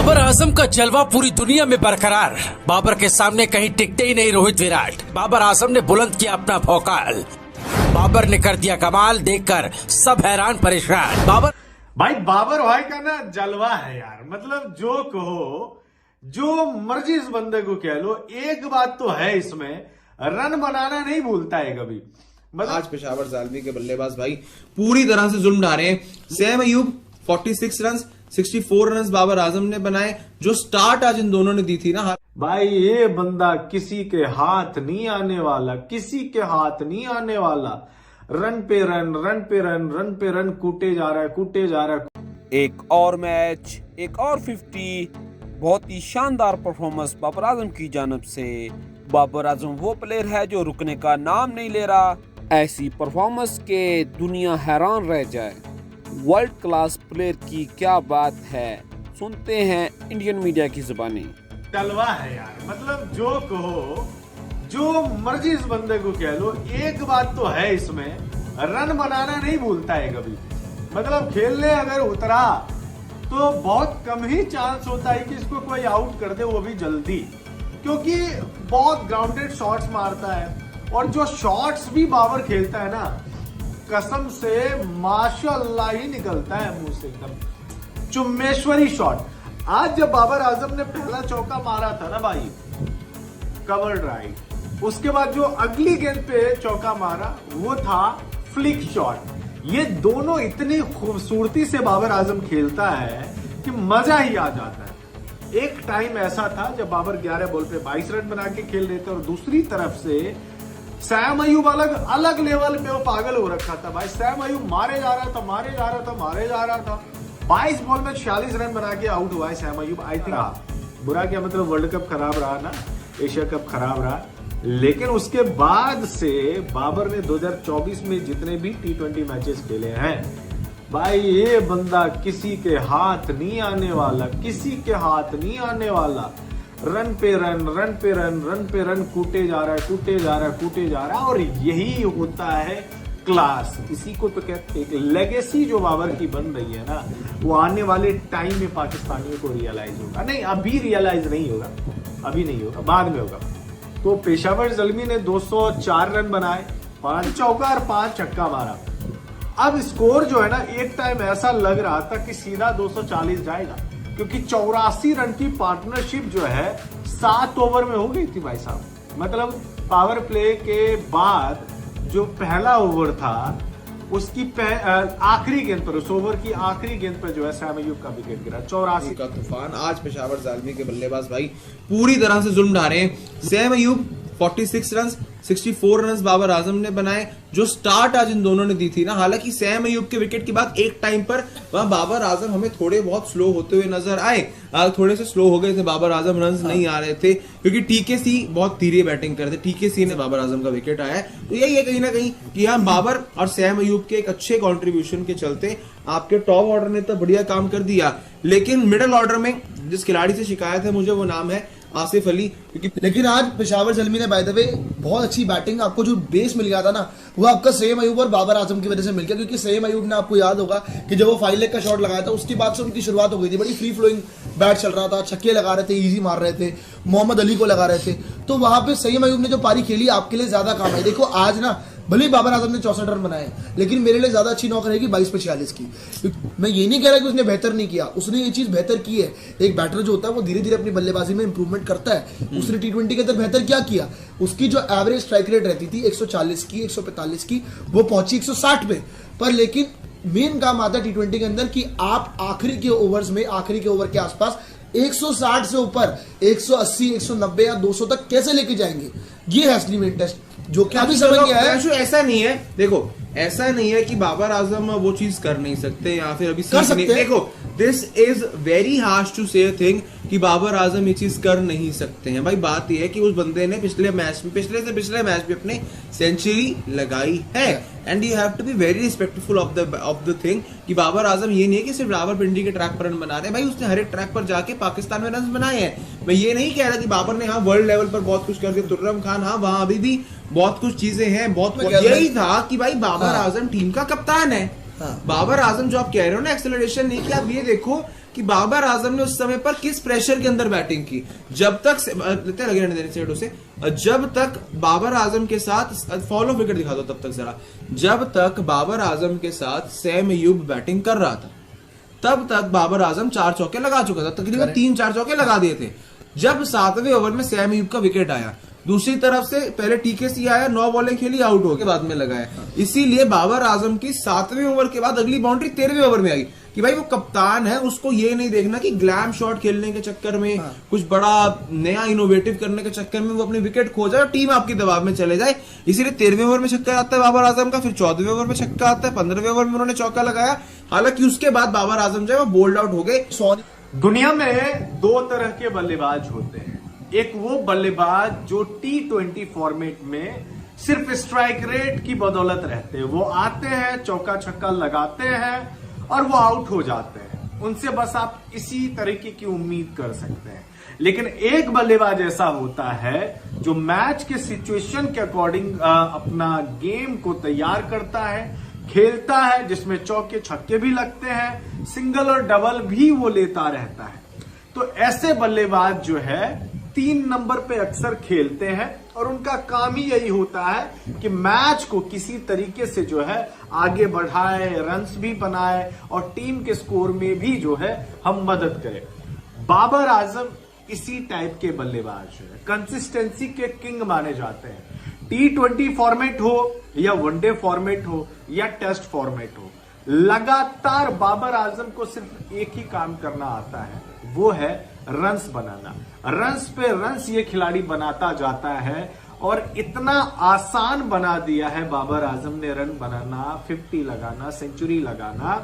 बाबर आजम का जलवा पूरी दुनिया में बरकरार। बाबर के सामने कहीं टिकते ही नहीं रोहित विराट। बाबर आजम ने बुलंद किया अपना भौकाल। बाबर ने कर दिया कमाल, देखकर सब हैरान परेशान। बाबर भाई का ना जलवा है यार। मतलब जो कहो, जो मर्जी इस बंदे को कह लो, एक बात तो है इसमें, रन बनाना नहीं भूलता है कभी। मतलब आज पेशावर ज़ालमी के बल्लेबाज भाई पूरी तरह से जुल्म ढा रहे हैं। सैम अयूब 46 रन, 64 रन बाबर आजम ने बनाए। जो स्टार्ट आज इन दोनों ने दी थी ना भाई, ये बंदा किसी के हाथ नहीं आने वाला, किसी के हाथ नहीं आने वाला। रन पे रन, रन पे रन, रन पे रन कूटे जा रहा है, कूटे जा रहा है। एक और मैच, एक और 50। बहुत ही शानदार परफॉर्मेंस बाबर आजम की जानब से। बाबर आजम वो प्लेयर है जो रुकने का नाम नहीं ले रहा। ऐसी परफॉर्मेंस के दुनिया हैरान रह जाए। वर्ल्ड क्लास प्लेयर की क्या बात है, सुनते हैं इंडियन मीडिया की जुबानी। जलवा है यार। मतलब जो कहो, जो मर्जी इस बंदे को कह लो, एक बात तो है इसमें, रन बनाना नहीं भूलता है कभी। मतलब खेलने अगर उतरा तो बहुत कम ही चांस होता है कि इसको कोई आउट कर दे, वो भी जल्दी, क्योंकि बहुत ग्राउंडेड शॉट्स मारता है। और जो शॉट्स भी बाबर खेलता है ना, कसम से माशाअल्लाह ही निकलता है मुंह से, एकदम चुम्मेश्वरी शॉट। आज जब बाबर आजम ने पहला चौका मारा था ना भाई, कवर ड्राइव, उसके बाद जो अगली गेंद पे चौका मारा वो था फ्लिक शॉट। ये दोनों इतनी खूबसूरती से बाबर आजम खेलता है कि मजा ही आ जाता है। एक टाइम ऐसा था जब बाबर 11 बॉल पे 22 रन बना के खेल रहे थे, और दूसरी तरफ से सैम अयूब अलग लेवल पे वो पागल हो रखा था भाई। सैम अयूब मारे जा रहा था, मारे जा रहा था, मारे जा रहा था। 22 बॉल में 46 रन बना के आउट हुआ है सैम अयूब। आई थिंक बुरा क्या, मतलब वर्ल्ड कप खराब रहा ना, एशिया कप खराब रहा, लेकिन उसके बाद से बाबर ने 2024 में जितने भी T20 मैचेस खेले हैं भाई, ये बंदा किसी के हाथ नहीं आने वाला, किसी के हाथ नहीं आने वाला। रन पे रन, रन पे रन, रन पे रन कूटे जा रहा है, कूटे जा रहा है, कूटे जा रहा है। और यही होता है क्लास। इसी को तो कहते हैं, एक लेगेसी जो बाबर की बन रही है ना, वो आने वाले टाइम में पाकिस्तानियों को रियलाइज होगा। नहीं, अभी रियलाइज नहीं होगा, अभी नहीं होगा, बाद में होगा। तो पेशावर ज़ल्मी ने 204 रन बनाए, 5 चौका और 5 छक्का मारा। अब स्कोर जो है ना, एक टाइम ऐसा लग रहा था कि सीधा 240 जाएगा, क्योंकि 84 रन की पार्टनरशिप जो है 7 ओवर में हो गई थी भाई साहब। मतलब पावर प्ले के बाद जो पहला ओवर था, उसकी आखिरी गेंद पर, उस ओवर की आखिरी गेंद पर जो है सैम अयूब का विकेट गिरा। 84 का तूफान। आज पेशावर ज़ालमी के बल्लेबाज भाई पूरी तरह से जुल्म ढा रहे हैं। सैम अयूब 46 रन, 64 रन बाबर आजम ने बनाए। जो स्टार्ट आज इन दोनों ने दी थी ना, हालांकि सैम अयूब के विकेट के बाद एक टाइम पर वहां बाबर आजम हमें थोड़े बहुत स्लो होते हुए नजर आए। थोड़े से स्लो हो गए थे बाबर आजम, रन नहीं आ रहे थे, क्योंकि टीकेसी बहुत धीरे बैटिंग करते। टीकेसी ने बाबर आजम का विकेट आया है। तो यही है कहीं ना कहीं कि हाँ, बाबर और सैम अयूब के एक अच्छे कॉन्ट्रीब्यूशन के चलते आपके टॉप ऑर्डर ने तो बढ़िया काम कर दिया, लेकिन मिडिल ऑर्डर में जिस खिलाड़ी से शिकायत है मुझे, वो नाम है आसिफ अली। क्योंकि लेकिन आज पेशावर ज़ल्मी ने बाय द वे बहुत अच्छी बैटिंग, आपको जो बेस मिल गया था ना, वो आपका सैम अयूब और बाबर आजम की वजह से मिल गया। क्योंकि सैम अयूब ने, आपको याद होगा कि जब वो 5 लेग का शॉट लगाया था, उसके बाद से उनकी शुरुआत हो गई थी। बड़ी फ्री फ्लोइंग बैट चल रहा था, छक्के लगा रहे थे, इजी मार रहे थे, मोहम्मद अली को लगा रहे थे। तो वहां पे सैम अयूब ने जो पारी खेली, आपके लिए ज्यादा काम है। देखो आज ना, भले ही बाबर आजम ने 64 रन बनाए, लेकिन मेरे लिए ज्यादा अच्छी नौक रहेगी 22 पे 46 की। मैं ये नहीं कह रहा कि उसने बेहतर नहीं किया, उसने ये चीज बेहतर की है। एक बैटर जो होता है वो धीरे धीरे अपनी बल्लेबाजी में इंप्रूवमेंट करता है। उसने T20 के अंदर बेहतर क्या किया, उसकी जो एवरेज स्ट्राइक रेट रहती थी 140 की, 145 की, वो पहुंची 160 पे। पर लेकिन मेन काम आता है T20 के अंदर कि आप आखिरी के ओवर्स में, आखिरी के ओवर के आसपास 160 से ऊपर 180, 190 या 200 तक कैसे लेके जाएंगे। ये है असली मेन टेस्ट, जो कि अभी समझ गया है। ऐसा नहीं है, देखो ऐसा नहीं है कि बाबर आजम वो चीज कर नहीं सकते या फिर अभी कर सकते। देखो, this is very harsh to say thing कि बाबर आजम ये चीज कर नहीं सकते हैं। भाई बात यह है कि उस बंदे ने पिछले मैच में अपने सेंचुरी लगाई है, and you have to be very respectful of the thing कि बाबर आजम ये नहीं है कि सिर्फ रावलपिंडी के ट्रैक पर रन बना रहे हैं। भाई उसने हर एक ट्रैक पर जाके पाकिस्तान में रन बनाए हैं। मैं ये नहीं कह रहा कि बाबर ने हाँ वर्ल्ड लेवल पर बहुत कुछ कर दिया, तुर्रम खान, हाँ वहां अभी भी बहुत कुछ चीजें हैं, बहुत यही था कि भाई बाबर आजम टीम का कप्तान है। बाबर आजम जो आप कह रहे हो ना, एक्सेलरेशन नहीं, कि आप ये देखो कि बाबर आजम ने उस समय पर किस प्रेशर के अंदर बैटिंग की। जब तक लगे रहने देने सेटों से, जब तक बाबर आजम के साथ फॉल ऑफ विकेट दिखा दो तब तक जरा, जब तक बाबर आजम के साथ सैम अयूब बैटिंग कर रहा था तब तक बाबर आजम 4 चौके लगा चुका था, तकरीबन 3-4 चौके लगा दिए थे। जब 7वें ओवर में सैम अयूब का विकेट आया, दूसरी तरफ से पहले टीकेसी आया, 9 बॉलें खेली, आउट हो गए, बाद में लगाया। इसीलिए बाबर आजम की 7वें ओवर के बाद अगली बाउंड्री 13वें ओवर में आई कि भाई वो कप्तान है, उसको ये नहीं देखना कि ग्लैम शॉट खेलने के चक्कर में कुछ बड़ा नया इनोवेटिव करने के चक्कर में वो अपनी विकेट खो जाए और टीम आपकी दबाव में चले जाए। इसीलिए 13वें ओवर में छक्का आता है बाबर आजम का, फिर 14वें ओवर में छक्का आता है, 15वें ओवर में उन्होंने चौका लगाया। हालांकि उसके बाद बाबर आजम जो है वो बोल्ड आउट हो गए। दुनिया में 2 तरह के बल्लेबाज होते हैं। एक वो बल्लेबाज जो T20 फॉर्मेट में सिर्फ स्ट्राइक रेट की बदौलत रहते हैं, वो आते हैं, चौका छक्का लगाते हैं और वो आउट हो जाते हैं। उनसे बस आप इसी तरीके की उम्मीद कर सकते हैं। लेकिन एक बल्लेबाज ऐसा होता है जो मैच के सिचुएशन के अकॉर्डिंग अपना गेम को तैयार करता है, खेलता है, जिसमें चौके छक्के भी लगते हैं, सिंगल और डबल भी वो लेता रहता है। तो ऐसे बल्लेबाज जो है 3 नंबर पे अक्सर खेलते हैं और उनका काम ही यही होता है कि मैच को किसी तरीके से जो है आगे बढ़ाए, रन्स भी बनाए और टीम के स्कोर में भी जो है हम मदद करें। बाबर आजम इसी टाइप के बल्लेबाज है, कंसिस्टेंसी के किंग माने जाते हैं। T20 फॉर्मेट हो या वनडे फॉर्मेट हो या टेस्ट फॉर्मेट हो, लगातार बाबर आजम को सिर्फ एक ही काम करना आता है, वो है रन्स बनाना। रन्स पे रन्स ये खिलाड़ी बनाता जाता है और इतना आसान बना दिया है बाबर आजम ने रन बनाना, 50 लगाना, सेंचुरी लगाना,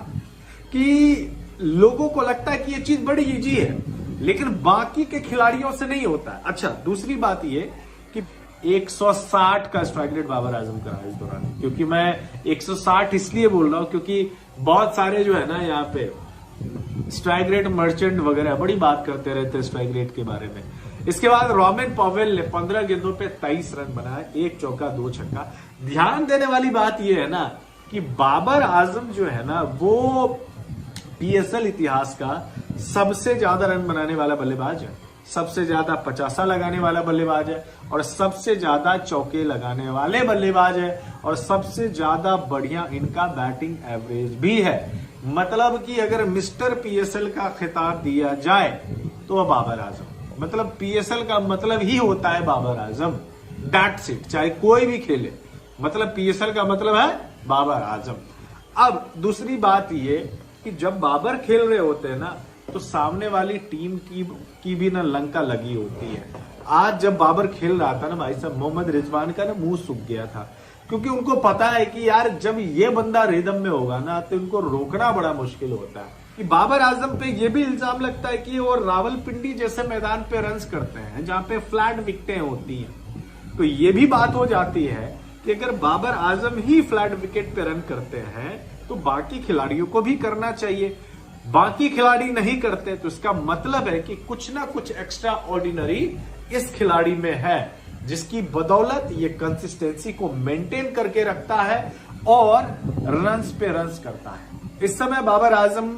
कि लोगों को लगता है कि ये चीज बड़ी इजी है, लेकिन बाकी के खिलाड़ियों से नहीं होता है। अच्छा, दूसरी बात ये कि 160 का स्ट्राइक रेट बाबर आजम का इस दौरान, क्योंकि मैं 160 इसलिए बोल रहा हूं क्योंकि बहुत सारे जो है ना यहाँ पे स्ट्राइक रेट मर्चेंट वगैरह बड़ी बात करते रहते हैं स्ट्राइक रेट के बारे में। इसके बाद रॉबिन पॉवेल ने 15 गेंदों पे 23 रन बनाए, 1 चौका 2 छक्का। ध्यान देने वाली बात यह है ना कि बाबर आजम जो है ना वो PSL इतिहास का सबसे ज्यादा रन बनाने वाला बल्लेबाज है, सबसे ज्यादा 50 लगाने वाला बल्लेबाज है और सबसे ज्यादा चौके लगाने वाले बल्लेबाज है और सबसे ज्यादा बढ़िया इनका बैटिंग एवरेज भी है। मतलब कि अगर मिस्टर PSL का खिताब दिया जाए तो वह बाबर आजम, मतलब PSL का मतलब ही होता है बाबर आजम, दैट्स इट, चाहे कोई भी खेले, मतलब PSL का मतलब है बाबर आजम। अब दूसरी बात ये कि जब बाबर खेल रहे होते हैं ना तो सामने वाली टीम की भी ना लंका लगी होती है। आज जब बाबर खेल रहा था ना भाई साहब, मोहम्मद रिजवान का ना मुंह सूख गया था, क्योंकि उनको पता है कि यार जब ये बंदा रिदम में होगा ना तो इनको रोकना बड़ा मुश्किल होता है। कि बाबर आजम पे ये भी इल्जाम लगता है कि वो रावलपिंडी जैसे मैदान पे रन्स करते हैं जहां पे फ्लैट विकेटें होती हैं। तो ये भी बात हो जाती है कि अगर बाबर आजम ही फ्लैट विकेट पे रन करते हैं तो बाकी खिलाड़ियों को भी करना चाहिए। बाकी खिलाड़ी नहीं करते तो इसका मतलब है कि कुछ ना कुछ एक्स्ट्रा ऑर्डिनरी इस खिलाड़ी में है, जिसकी बदौलत ये कंसिस्टेंसी को मेंटेन करके रखता है और रन्स पे रन्स करता है। इस समय बाबर आजम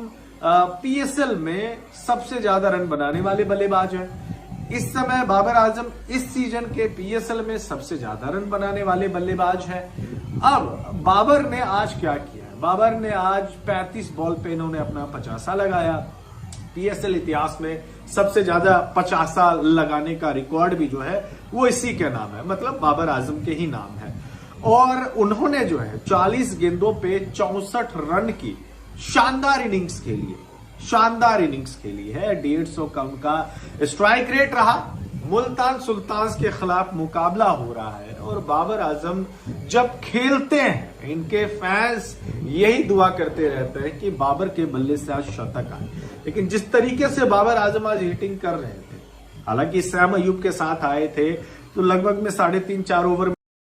PSL में सबसे ज्यादा रन बनाने वाले बल्लेबाज है। इस समय बाबर आजम इस सीजन के PSL में सबसे ज्यादा रन बनाने वाले बल्लेबाज है। अब बाबर ने आज क्या किया? बाबर ने आज 35 बॉल पे इन्होंने अपना 50 लगाया। PSL इतिहास में सबसे ज्यादा 50 लगाने का रिकॉर्ड भी जो है वो इसी के नाम है, मतलब बाबर आजम के ही नाम है। और उन्होंने जो है 40 गेंदों पे 64 रन की शानदार इनिंग्स खेली है, शानदार इनिंग्स खेली है। 150 का उनका स्ट्राइक रेट रहा। मुल्तान सुल्तान्स के खिलाफ मुकाबला हो रहा है और बाबर आजम जब खेलते हैं इनके फैंस यही दुआ करते रहते हैं कि बाबर के बल्ले से आज शतक आए। लेकिन जिस तरीके से बाबर आजम आज हिटिंग कर रहे थे, हालांकि सैम अयूब के साथ आए थे तो लगभग में 3.5-4 ओवर